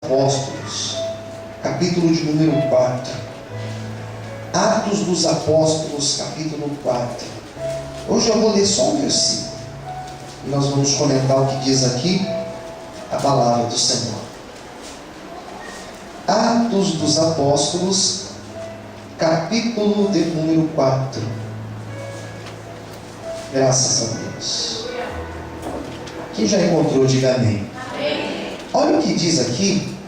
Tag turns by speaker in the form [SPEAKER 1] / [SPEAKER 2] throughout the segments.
[SPEAKER 1] Apóstolos, capítulo de número 4. Atos dos Apóstolos, capítulo 4. Hoje eu vou ler só um versículo e nós vamos comentar o que diz aqui a palavra do Senhor. Atos dos Apóstolos, capítulo de número 4. Graças a Deus. Quem já encontrou, diga amém. Olha o que diz aqui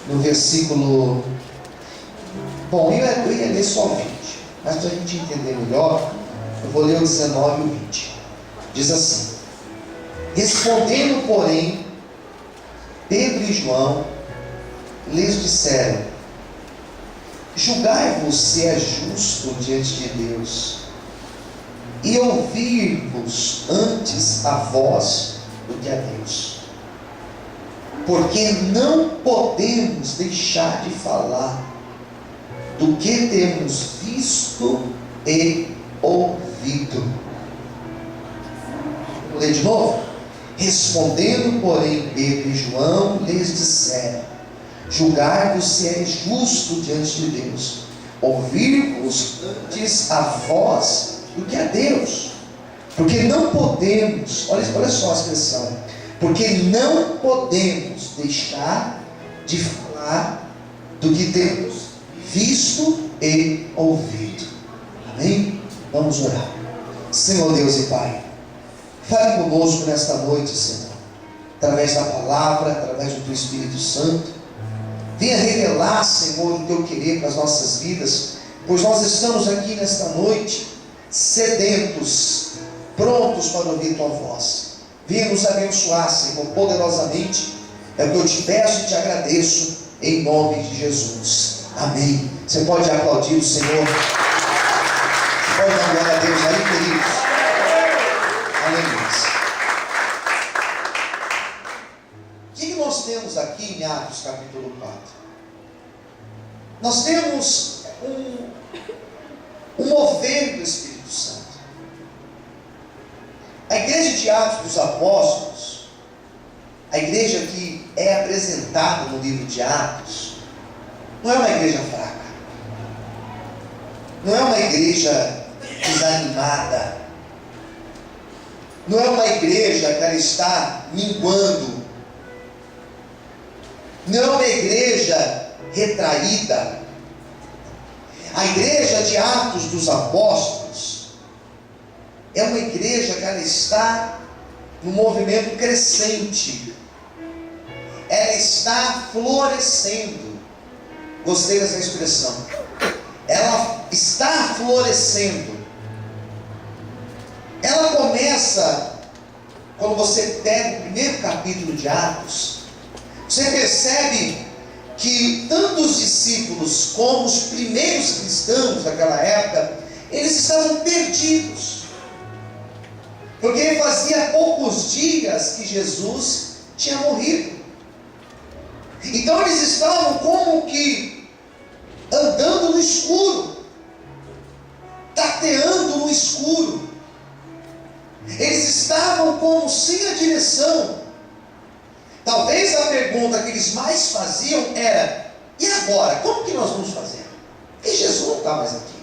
[SPEAKER 1] no versículo. Bom, eu ia ler só o 20, mas para a gente entender melhor, eu vou ler o 19 e o 20. Diz assim: respondendo, porém, Pedro e João lhes disseram: julgai-vos se é justo diante de Deus, e ouvir-vos antes a vós do que a Deus, porque não podemos deixar de falar do que temos visto e ouvido. Vou ler de novo. Respondendo, porém, Pedro e João lhes disseram: julgai-vos se é justo diante de Deus, ouvir-vos antes a vós do que a Deus, porque não podemos, olha só a expressão, porque não podemos deixar de falar do que temos visto e ouvido. Amém? Vamos orar. Senhor Deus e Pai, fale conosco nesta noite, Senhor, através da palavra, através do Teu Espírito Santo. Venha revelar, Senhor, o Teu querer para as nossas vidas, pois nós estamos aqui nesta noite sedentos, prontos para ouvir Tua voz. Venha nos abençoar, Senhor, poderosamente. É o que eu te peço e te agradeço, em nome de Jesus. Amém. Você pode aplaudir o Senhor. Você pode dar glória a Deus aí, queridos. Aleluia. O que nós temos aqui em Atos capítulo 4? Nós temos um mover do Espírito Santo. A igreja de Atos dos Apóstolos, a igreja que é apresentada no livro de Atos, não é uma igreja fraca, não é uma igreja desanimada, não é uma igreja que ela está minguando, não é uma igreja retraída. A igreja de Atos dos Apóstolos é uma igreja que ela está no movimento crescente, ela está florescendo. Gostei dessa expressão. Ela está florescendo. Ela começa, quando você pega o primeiro capítulo de Atos, você percebe que tanto os discípulos como os primeiros cristãos daquela época, eles estavam perdidos, porque fazia poucos dias que Jesus tinha morrido. Então eles estavam como que andando no escuro, tateando no escuro. Eles estavam como sem a direção. Talvez a pergunta que eles mais faziam era: e agora? Como que nós vamos fazer? E Jesus não está mais aqui.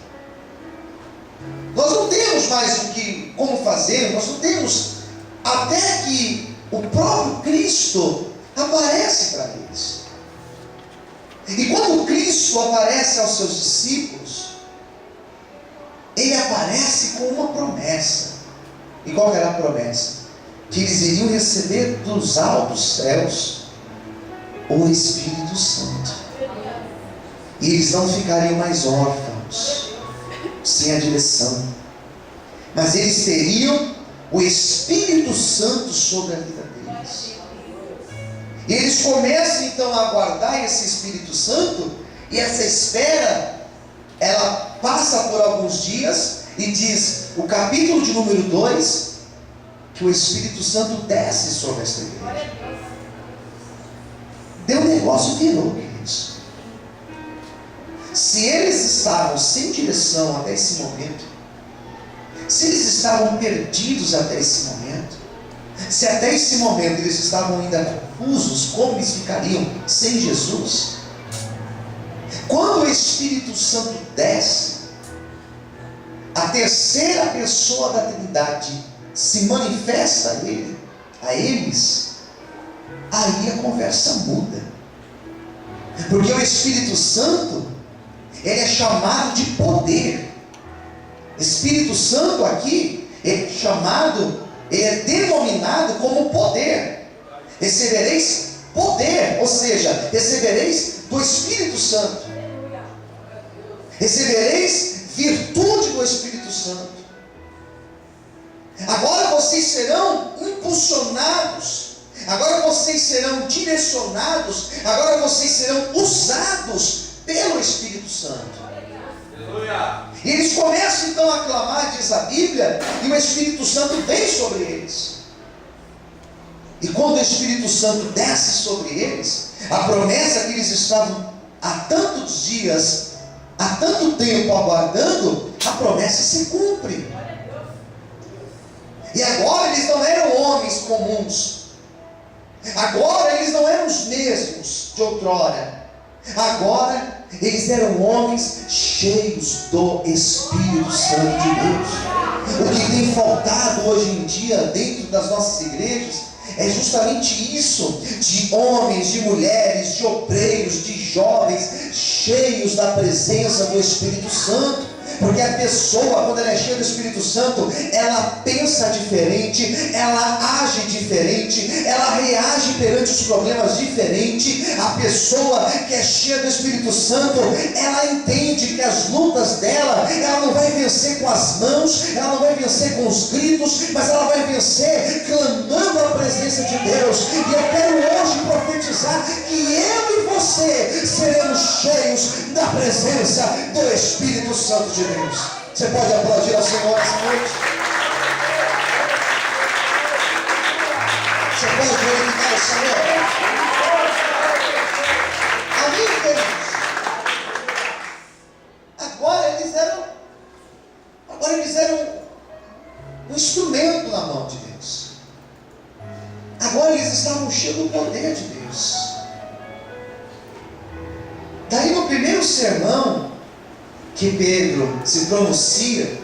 [SPEAKER 1] Nós não temos mais como fazer, nós não temos, até que o próprio Cristo aparece para eles. E quando Cristo aparece aos seus discípulos, Ele aparece com uma promessa. E qual era a promessa? Que eles iriam receber dos altos céus o Espírito Santo. E eles não ficariam mais órfãos, sem a direção, mas eles teriam o Espírito Santo sobre a vida deles. E eles começam então a aguardar esse Espírito Santo, e essa espera, ela passa por alguns dias, e diz o capítulo de número 2, que o Espírito Santo desce sobre esta igreja. Deu negócio, virou, queridos. Se eles estavam sem direção até esse momento, se eles estavam perdidos até esse momento, Se até esse momento eles estavam ainda confusos, como eles ficariam sem Jesus? Quando o Espírito Santo desce, a terceira pessoa da Trindade se manifesta a eles, aí a conversa muda. Porque o Espírito Santo, ele é chamado de poder. Espírito Santo aqui, ele é chamado, ele é denominado como poder. Recebereis poder, ou seja, recebereis do Espírito Santo. Recebereis virtude do Espírito Santo. Agora vocês serão impulsionados, agora vocês serão direcionados, agora vocês serão usados pelo Espírito Santo. E eles começam então a clamar, diz a Bíblia, e o Espírito Santo vem sobre eles. E quando o Espírito Santo desce sobre eles, a promessa que eles estavam há tantos dias, há tanto tempo aguardando, a promessa se cumpre. E agora eles não eram homens comuns. Agora eles não eram os mesmos de outrora. Agora eles eram homens cheios do Espírito Santo de Deus. O que tem faltado hoje em dia dentro das nossas igrejas é justamente isso, de homens, de mulheres, de obreiros, de jovens, cheios da presença do Espírito Santo. Porque a pessoa, quando ela é cheia do Espírito Santo, ela pensa diferente, ela age diferente, ela reage perante os problemas diferente. A pessoa que é cheia do Espírito Santo, ela entende que as lutas dela, ela não vai vencer com as mãos, ela não vai vencer com os gritos, mas ela vai vencer clamando a presença de Deus. E eu quero hoje profetizar que eu e você seremos cheios da presença do Espírito Santo de Deus. Você pode aplaudir ao Senhor essa noite? Você pode glorificar o Senhor? Amém, queridos? Agora eles eram um instrumento na mão de Deus. Agora eles estavam cheios do poder de Deus. Daí no primeiro sermão que Pedro se pronuncia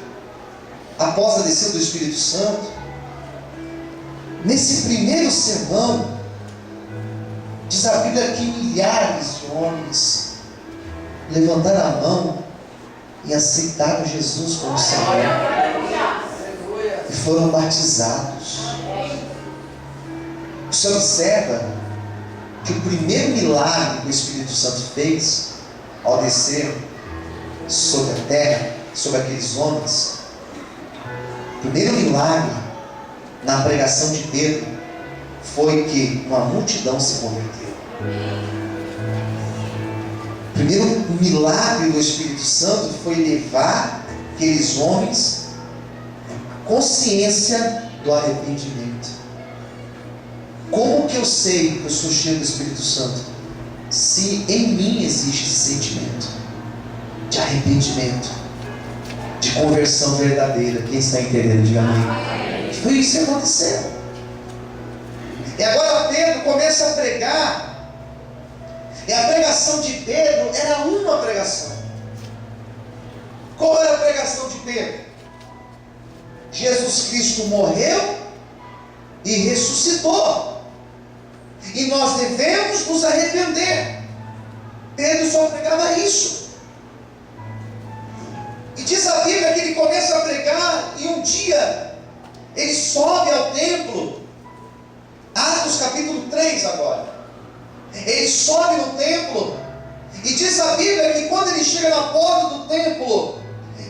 [SPEAKER 1] após a descida do Espírito Santo, nesse primeiro sermão, diz a Bíblia que milhares de homens levantaram a mão e aceitaram Jesus como Senhor e foram batizados. Você observa que o primeiro milagre que o Espírito Santo fez ao descer sobre a terra, sobre aqueles homens, o primeiro milagre na pregação de Pedro foi que uma multidão se converteu. O primeiro milagre do Espírito Santo foi levar aqueles homens à consciência do arrependimento. Como que eu sei que eu sou cheio do Espírito Santo? Se em mim existe esse sentimento de arrependimento, de conversão verdadeira. Quem está entendendo, diga amém. Foi isso que aconteceu. E agora Pedro começa a pregar, e a pregação de Pedro era uma pregação. Qual era a pregação de Pedro? Jesus Cristo morreu e ressuscitou, e nós devemos nos arrepender. Pedro só pregava isso. E diz a Bíblia que ele começa a pregar, e um dia ele sobe ao templo. Atos capítulo 3 agora. Ele sobe no templo, e diz a Bíblia que quando ele chega na porta do templo,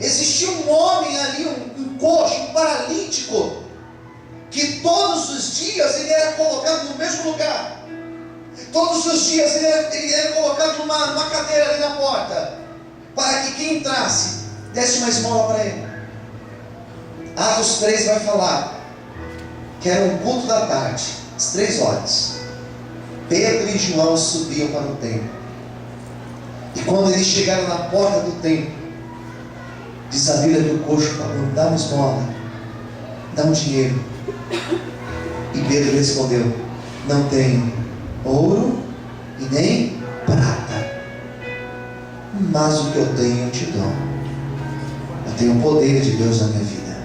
[SPEAKER 1] existia um homem ali, um coxo, um paralítico, que todos os dias ele era colocado no mesmo lugar. Todos os dias ele era colocado numa cadeira ali na porta, para que quem entrasse desse uma esmola para ele. Atos 3 vai falar que era um culto da tarde, às 3 horas. Pedro e João subiam para o templo, e quando eles chegaram na porta do templo, diz a Bíblia que o coxo falou: dá uma esmola, dá um dinheiro. E Pedro respondeu: não tenho ouro e nem prata, mas o que eu tenho eu te dou. Eu tenho o poder de Deus na minha vida.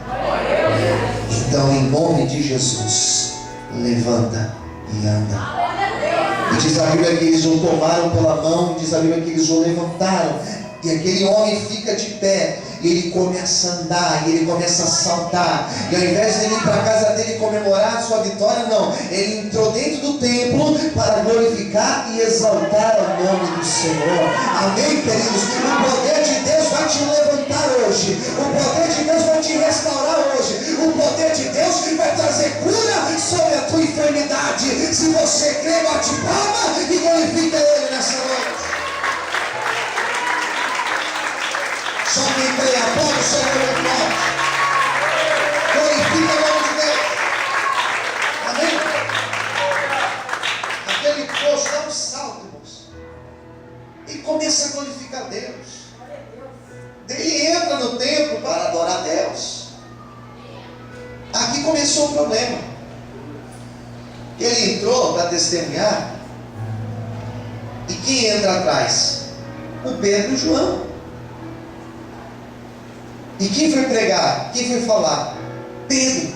[SPEAKER 1] Então, em nome de Jesus, levanta e anda. E diz a Bíblia que eles o tomaram pela mão, e diz a Bíblia que eles o levantaram. E aquele homem fica de pé, e ele começa a andar, e ele começa a saltar. E ao invés de ele ir para a casa dele comemorar a sua vitória, não, ele entrou dentro do templo para glorificar e exaltar o nome do Senhor. Amém, queridos? O poder de Deus vai te levantar hoje. O poder de Deus vai te restaurar hoje. O poder de Deus vai trazer cura sobre a tua enfermidade. Se você crê, bate palma e glorifica Ele nessa noite. Só quem crê, aplaude o Senhor com nós. Glorifica o nome de Deus. Amém? Aquele poço dá um salto, irmãos, e começa a glorificar Deus. Ele entra no templo para adorar Deus. Aqui começou o problema. Ele entrou para testemunhar, e quem entra atrás? O Pedro e o João. E quem foi pregar? Quem foi falar? Pedro.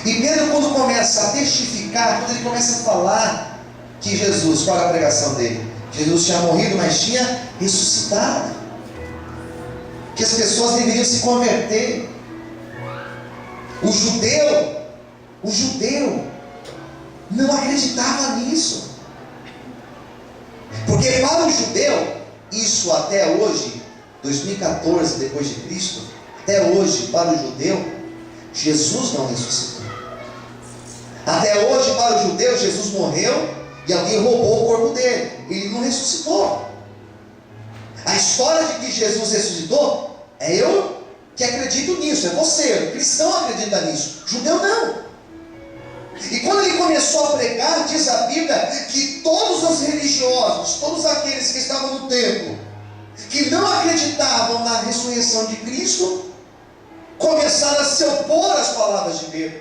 [SPEAKER 1] E Pedro, quando começa a testificar, quando ele começa a falar que Jesus, qual era a pregação dele? Jesus tinha morrido, mas tinha ressuscitado. Que as pessoas deveriam se converter. O judeu não acreditava nisso. Porque para o judeu, isso até hoje, 2014 depois de Cristo, até hoje para o judeu, Jesus não ressuscitou. Até hoje para o judeu, Jesus morreu e alguém roubou o corpo dele. Ele não ressuscitou. A história de que Jesus ressuscitou é eu que acredito nisso, é você, o cristão acredita nisso, o judeu não. E quando ele começou a pregar, diz a Bíblia que todos os religiosos, todos aqueles que estavam no templo, que não acreditavam na ressurreição de Cristo, começaram a se opor às palavras de Pedro,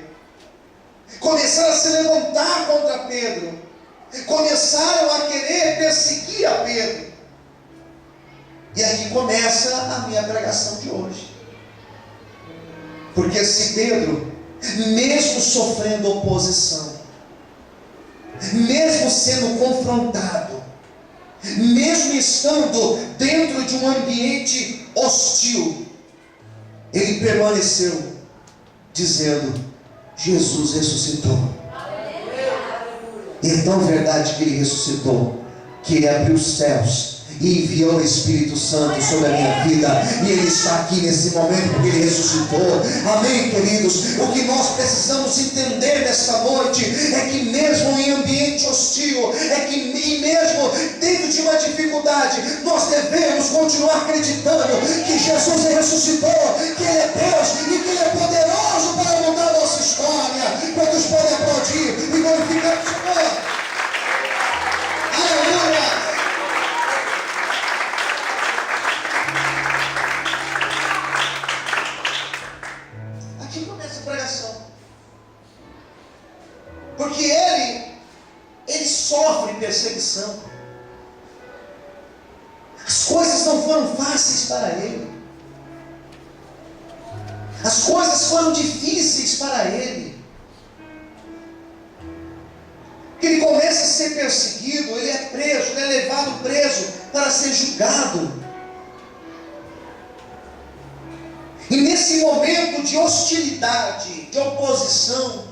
[SPEAKER 1] começaram a se levantar contra Pedro, começaram a querer perseguir a Pedro. E aqui começa a minha pregação de hoje. Porque se Pedro, mesmo sofrendo oposição, mesmo sendo confrontado, mesmo estando dentro de um ambiente hostil, ele permaneceu dizendo: Jesus ressuscitou. E é tão verdade que ele ressuscitou, que ele abriu os céus e enviou o Espírito Santo sobre a minha vida, e Ele está aqui nesse momento porque Ele ressuscitou. Amém, queridos? O que nós precisamos entender nesta noite é que mesmo em ambiente hostil, e mesmo dentro de uma dificuldade, nós devemos continuar acreditando que Jesus ressuscitou, que Ele é Deus e que Ele é poderoso para mudar a nossa história. Quantos podem aplaudir e glorificar o Senhor? Aleluia! Porque ele sofre perseguição. As coisas não foram fáceis para ele. As coisas foram difíceis para ele. Ele começa a ser perseguido, ele é preso, ele é levado preso para ser julgado. E nesse momento de hostilidade, de oposição,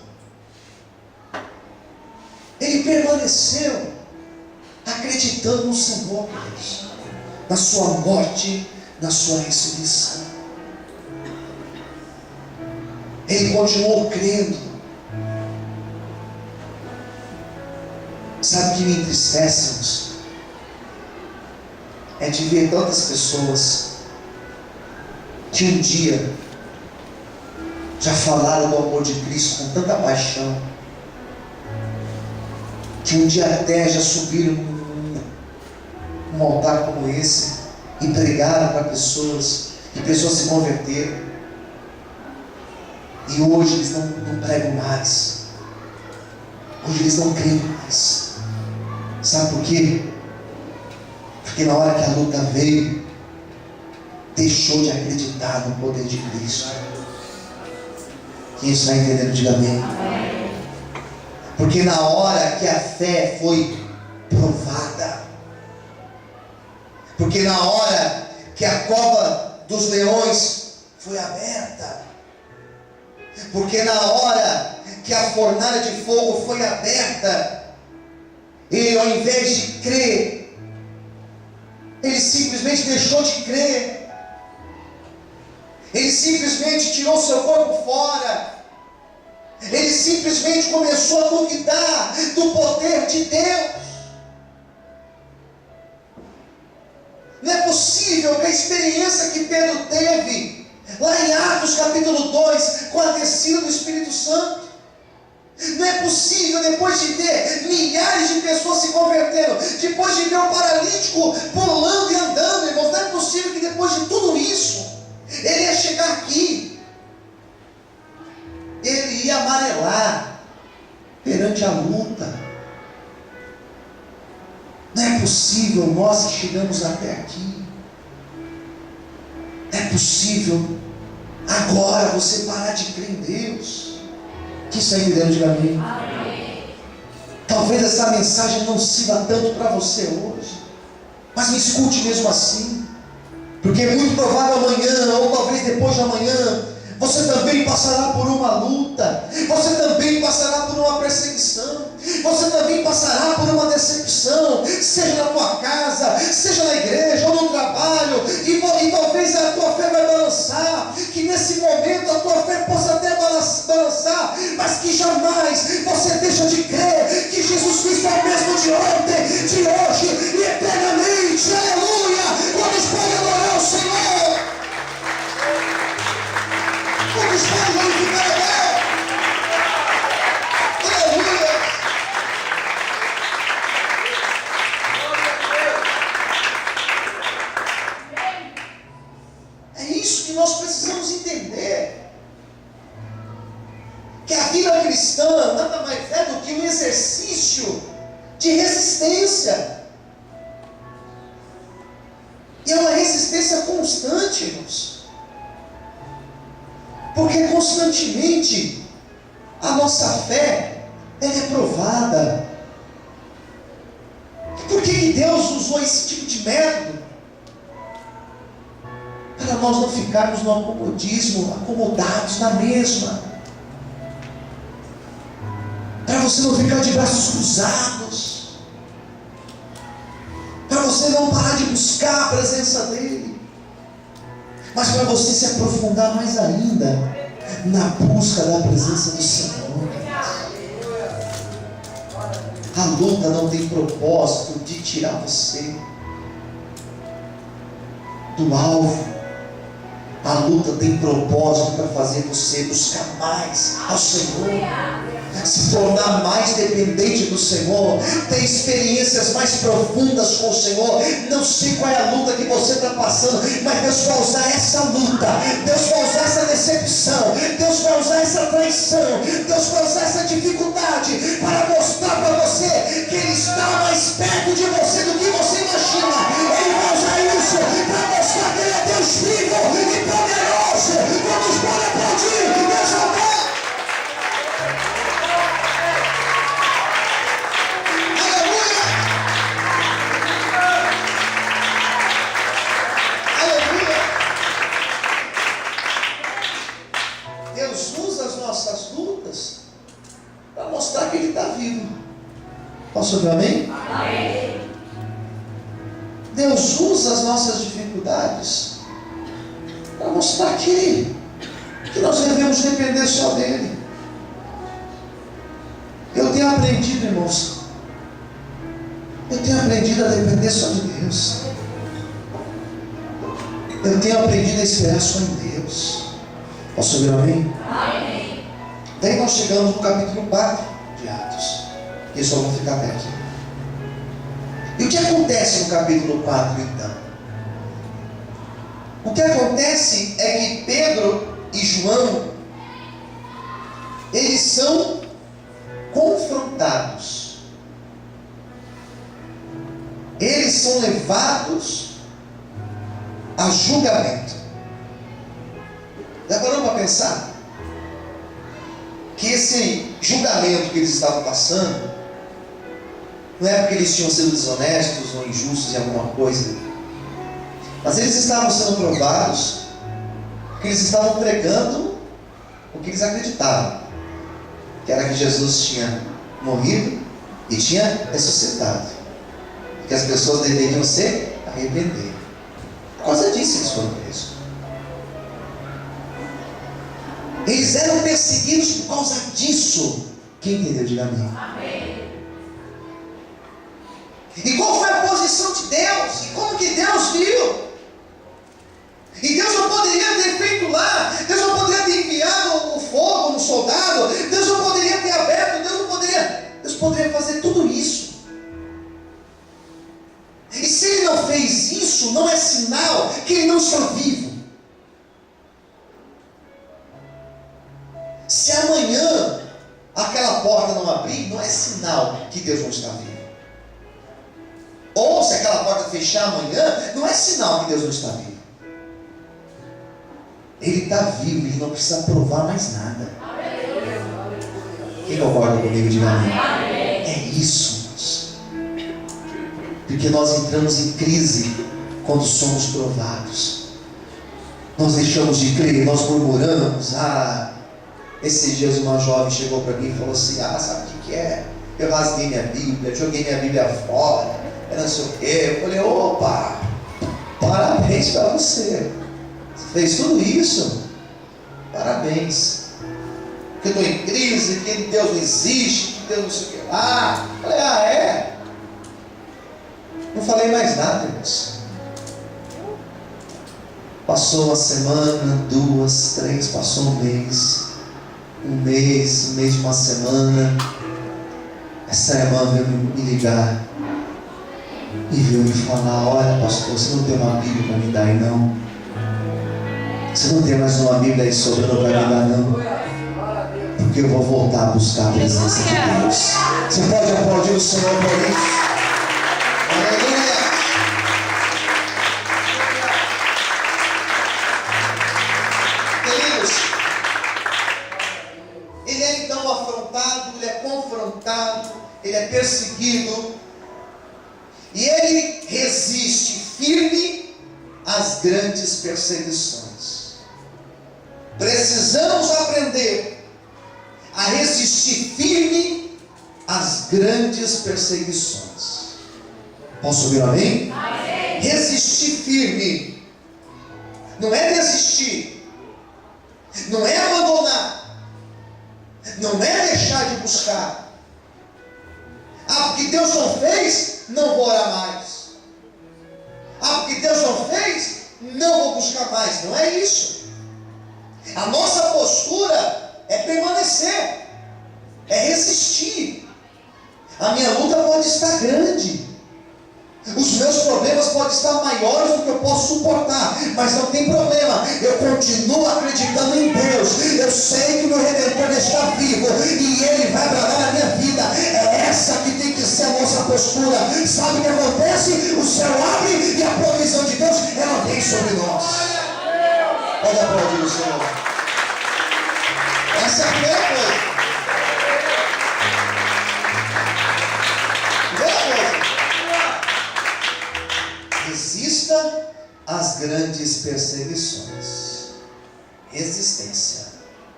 [SPEAKER 1] ele permaneceu acreditando no Senhor, Deus, na sua morte, na sua ressurreição. Ele continuou crendo. Sabe o que me entristece, irmãos? É de ver tantas pessoas que um dia já falaram do amor de Cristo com tanta paixão, que um dia até já subiram num altar como esse e pregaram para pessoas, e pessoas se converteram. E hoje eles não pregam mais. Hoje eles não creem mais. Sabe por quê? Porque na hora que a luta veio, deixou de acreditar no poder de Cristo. Quem está entendendo, diga amém. Porque na hora que a fé foi provada, porque na hora que a cova dos leões foi aberta, porque na hora que a fornalha de fogo foi aberta, ele, ao invés de crer, ele simplesmente deixou de crer. Ele simplesmente tirou seu corpo fora. Ele simplesmente começou a duvidar do poder de Deus. Não é possível que a experiência que Pedro teve lá em Atos capítulo 2, com a descida do Espírito Santo, não é possível, depois de ver milhares de pessoas se convertendo, depois de ver o paralítico pulando e andando, irmãos, não é possível que depois de tudo isso, ele ia chegar aqui, ele ia amarelar perante a luta. Não é possível nós que chegamos até aqui, não é possível agora você parar de crer em Deus. Que isso aí, Deus, diga amém. Talvez essa mensagem não sirva tanto para você hoje, mas me escute mesmo assim, porque é muito provável amanhã, ou talvez depois de amanhã, você também passará por uma luta, você também passará por uma perseguição, você também passará por uma decepção, seja na tua casa, seja na igreja ou no trabalho, e talvez a tua fé vai balançar, que nesse momento a tua fé possa até balançar, mas que jamais você deixa de crer que Jesus Cristo é o mesmo de ontem, de hoje e eternamente. Aleluia! Vamos para adorar o Senhor. Vamos para glorificar a Deus. Aleluia! É isso que nós precisamos entender. Que a vida cristã nada mais é do que um exercício de resistência. E é uma resistência constante, irmãos. Porque constantemente a nossa fé ela é provada. Por que Deus usou esse tipo de método? Para nós não ficarmos no acomodismo, acomodados na mesma. Para você não ficar de braços cruzados, para você não parar de buscar a presença dEle, mas para você se aprofundar mais ainda na busca da presença do Senhor. A luta não tem propósito de tirar você do alvo. A luta tem propósito para fazer você buscar mais ao Senhor, se tornar mais dependente do Senhor, ter experiências mais profundas com o Senhor. Não sei qual é a luta que você está passando, mas Deus vai usar essa luta, Deus vai usar essa decepção, Deus vai usar essa traição, Deus vai usar essa dificuldade para mostrar para você que Ele está mais perto de você do que você imagina. Ele vai usar isso para mostrar que Ele é Deus vivo e poderoso. Vamos para aplaudir e exaltar. Para mostrar que Ele está vivo. Posso ouvir amém? Amém. Deus usa as nossas dificuldades para mostrar que nós devemos depender só dEle. Eu tenho aprendido, irmãos, eu tenho aprendido a depender só de Deus. Eu tenho aprendido a esperar só em Deus. Posso ouvir amém? Amém. Daí nós chegamos no capítulo 4 de Atos. E só vamos ficar até aqui. E o que acontece no capítulo 4 então? O que acontece é que Pedro e João, eles são confrontados. Eles são levados a julgamento. Já parou para pensar que esse julgamento que eles estavam passando não é porque eles tinham sido desonestos ou injustos em alguma coisa, mas eles estavam sendo provados porque eles estavam pregando o que eles acreditavam, que era que Jesus tinha morrido e tinha ressuscitado, que as pessoas deveriam se arrepender. Por causa disso eles foram presos. Eles eram perseguidos por causa disso. Quem entendeu, diga amém. Amém. E qual foi a posição de Deus? E como que Deus viu? E Deus não poderia ter feito lá, Deus não poderia ter enviado o fogo no soldado, Deus não poderia ter aberto, Deus poderia fazer tudo isso. E se Ele não fez isso, não é sinal que Ele não está vivo. Se amanhã aquela porta não abrir, não é sinal que Deus não está vivo. Ou se aquela porta fechar amanhã, não é sinal que Deus não está vivo. Ele está vivo, Ele não precisa provar mais nada. Quem concorda comigo, diga amém. É isso, irmãos. Porque nós entramos em crise quando somos provados. Nós deixamos de crer, nós murmuramos. Esses dias uma jovem chegou para mim e falou assim: sabe o que é? Eu rasguei minha Bíblia, joguei minha Bíblia fora, eu não sei o quê. Eu falei: opa, parabéns para você. Você fez tudo isso? Parabéns. Porque eu estou em crise, que Deus não existe, que Deus não sei o que lá. Eu falei: é? Não falei mais nada, irmãos. Passou uma semana, 2, 3, passou um mês de uma semana. Essa irmã veio me ligar e veio me falar: olha, pastor, você não tem uma Bíblia para me dar aí não? Você não tem mais uma Bíblia aí sobrando para me dar não? Porque eu vou voltar a buscar a presença de Deus. Você pode aplaudir o Senhor por isso? Aleluia! Queridos, ele é então afrontado, ele é confrontado, ele é perseguido, e ele resiste firme às grandes perseguições. Precisamos aprender a resistir firme às grandes perseguições. Posso ouvir amém? Amém. Resistir firme não é desistir, não é abandonar, não é deixar de buscar. Porque Deus não fez, não vou orar mais. Porque Deus não fez, não vou buscar mais. Não é isso. A nossa postura é permanecer, é resistir. A minha luta pode estar grande, os meus problemas podem estar maiores do que eu posso suportar, mas não tem problema, eu continuo acreditando em Deus. Eu sei que o meu Redentor está vivo e Ele vai bradar na minha vida. É essa que tem que ser a nossa postura. Sabe o que acontece? O céu abre e a provisão de Deus, ela vem sobre nós. Pode aplaudir o Senhor. Essa é a primeira coisa. Resista às grandes perseguições. Resistência.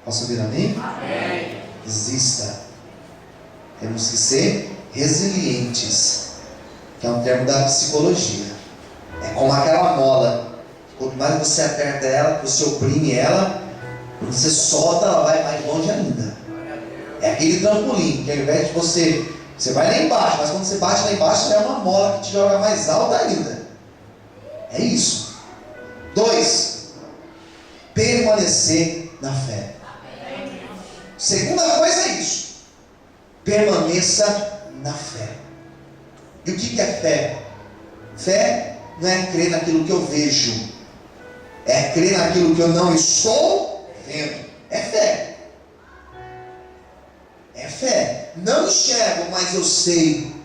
[SPEAKER 1] Posso ouvir amém? Amém. Resista. Temos que ser resilientes, que é um termo da psicologia. É como aquela mola. Quanto mais você aperta ela, você oprime ela, quando você solta, ela vai mais longe ainda. É aquele trampolim, que ao invés de você vai lá embaixo, mas quando você bate lá embaixo, é uma mola que te joga mais alto ainda. É isso. 2, permanecer na fé. Segunda coisa é isso. Permaneça na fé. E o que é fé? Fé não é crer naquilo que eu vejo, é crer naquilo que eu não estou vendo. É fé. não enxergo, mas eu sei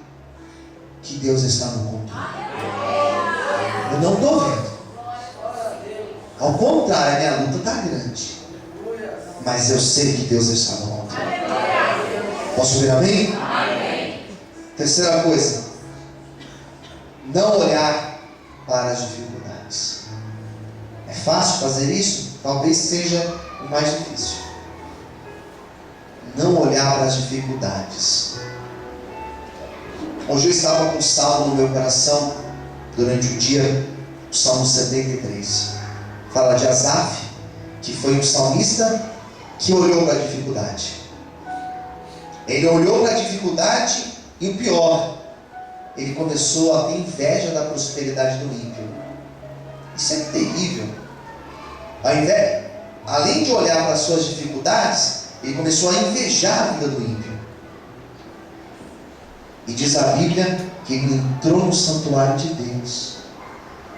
[SPEAKER 1] que Deus está no controle. Eu não estou vendo. Ao contrário, a minha luta está grande. Mas eu sei que Deus está no controle. Posso ouvir amém? Terceira coisa. Não olhar para as dificuldades. É fácil fazer isso? Talvez seja o mais difícil. Não olhar para as dificuldades. Hoje eu estava com um salmo no meu coração durante o dia, o Salmo 73. Fala de Asaf, que foi um salmista que olhou para a dificuldade. Ele olhou para a dificuldade e o pior, ele começou a ter inveja da prosperidade do ímpio. Isso é terrível. Além de olhar para as suas dificuldades, ele começou a invejar a vida do ímpio. E diz a Bíblia que ele entrou no santuário de Deus.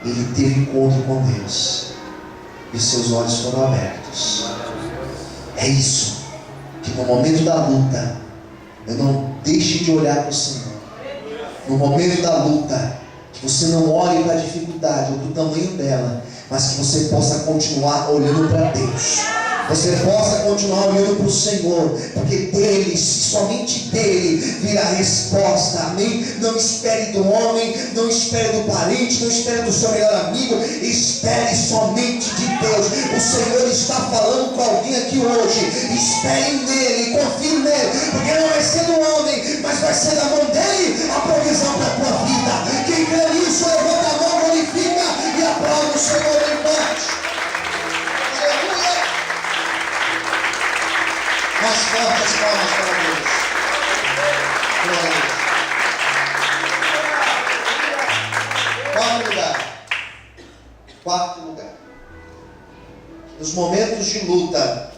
[SPEAKER 1] Ele teve encontro com Deus. E seus olhos foram abertos. É isso. Que no momento da luta, eu não deixe de olhar para o Senhor. No momento da luta, que você não olhe para a dificuldade ou para o tamanho dela, mas que você possa continuar olhando para Deus. Você possa continuar olhando para o Senhor, porque dele, somente dele, virá a resposta, amém? Não espere do homem, não espere do parente, não espere do seu melhor amigo, espere somente de Deus. O Senhor está falando com alguém aqui hoje. Espere nele, confie nele, porque não vai ser do homem, mas vai ser da mão dele a provisão para a tua vida. Quem crê nisso, levanta a mão, glorifica e aplaude o Senhor em paz. Mais fortes palmas para Deus. Quarto lugar. Nos momentos de luta,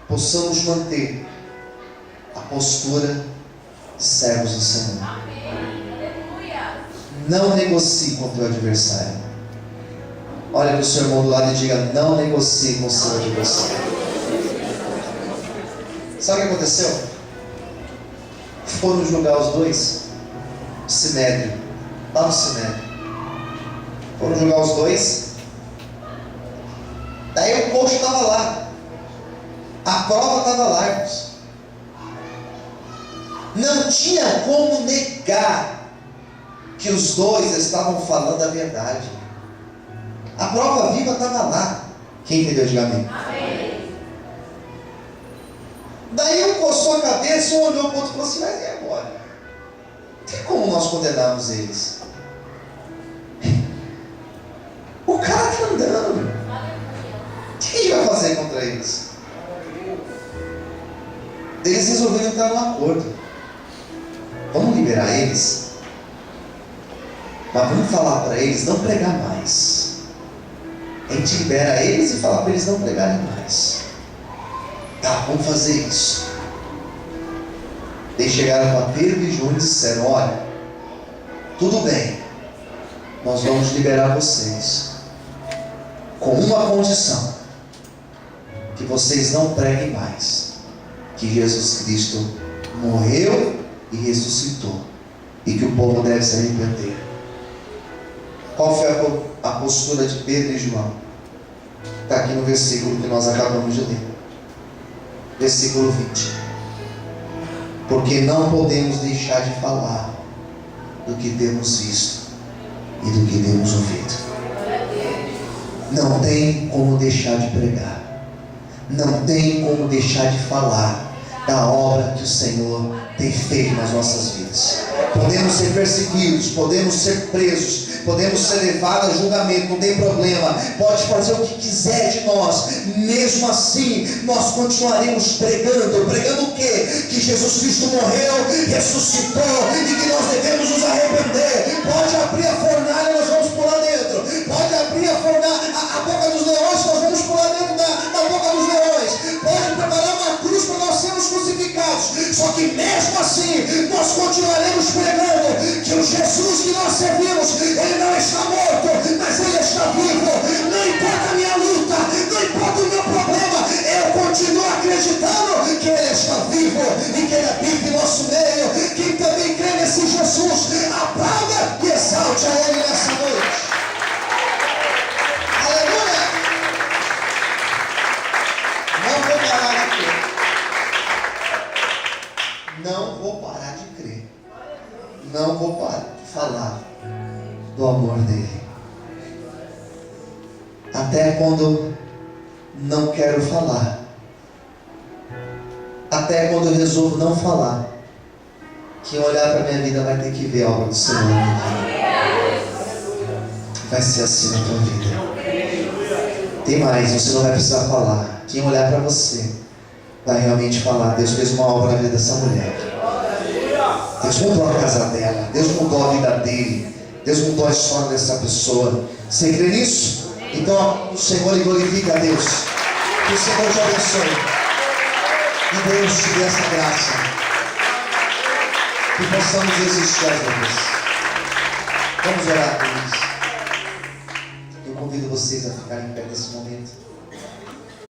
[SPEAKER 1] possamos manter a postura de servos do Senhor. Não negocie com o teu adversário. Olha para o seu irmão do lado e diga: não negocie com o seu adversário. Sabe o que aconteceu? Foram julgar os dois, Sinédrio, lá no Sinédrio. Foram julgar os dois. Daí o coxo estava lá. A prova estava lá, irmãos. Não tinha como negar que os dois estavam falando a verdade. A prova viva estava lá. Quem entendeu? Diga amém. Amém. Daí um coçou a cabeça, um olhou para o outro e falou assim: mas e agora? Tem como nós condenarmos eles? O cara está andando. O que a gente vai fazer contra eles? Eles resolveram entrar num acordo. Vamos liberar eles, mas vamos falar para eles não pregar mais. A gente libera eles e fala para eles não pregarem mais. Tá, vamos fazer isso. Eles chegaram para Pedro e João e disseram: olha, tudo bem, nós vamos liberar vocês, com uma condição: que vocês não preguem mais que Jesus Cristo morreu e ressuscitou, e que o povo deve se arrepender. Qual foi a postura de Pedro e João? Está aqui no versículo que nós acabamos de ler. Versículo 20. Porque não podemos deixar de falar do que temos visto e do que temos ouvido. Não tem como deixar de pregar. Não tem como deixar de falar da obra que o Senhor tem feito nas nossas vidas. Podemos ser perseguidos, podemos ser presos, podemos ser levados a julgamento, não tem problema. Pode fazer o que quiser de nós, mesmo assim nós continuaremos pregando. Pregando o quê? Que Jesus Cristo morreu, ressuscitou e que nós devemos nos arrepender. Pode abrir a fornalha, nós vamos pular dentro. Pode abrir a fornalha, a boca dos leões, nós vamos pular dentro da boca dos leões. Pode preparar uma cruz para nós sermos crucificados. Só que mesmo assim nós continuaremos pregando que o Jesus que nós servimos, ele não está morto, mas ele está vivo. Não importa a minha luta, não importa o meu problema, eu continuo acreditando que ele está vivo e que ele habita em nós não vou falar do amor dele. Até quando não quero falar, até quando eu resolvo não falar, quem olhar para a minha vida vai ter que ver a obra do Senhor. Vai ser assim na tua vida. Tem mais, você não vai precisar falar. Quem olhar para você vai realmente falar: Deus fez uma obra na vida dessa mulher. Deus mudou a casa dela, Deus mudou a vida dele, Deus mudou a história dessa pessoa. Você crê nisso? Então o Senhor glorifica a Deus. Que o Senhor te abençoe e Deus te dê essa graça, que possamos resistir às dores. Vamos orar por isso. Eu convido vocês a ficarem em pé nesse momento.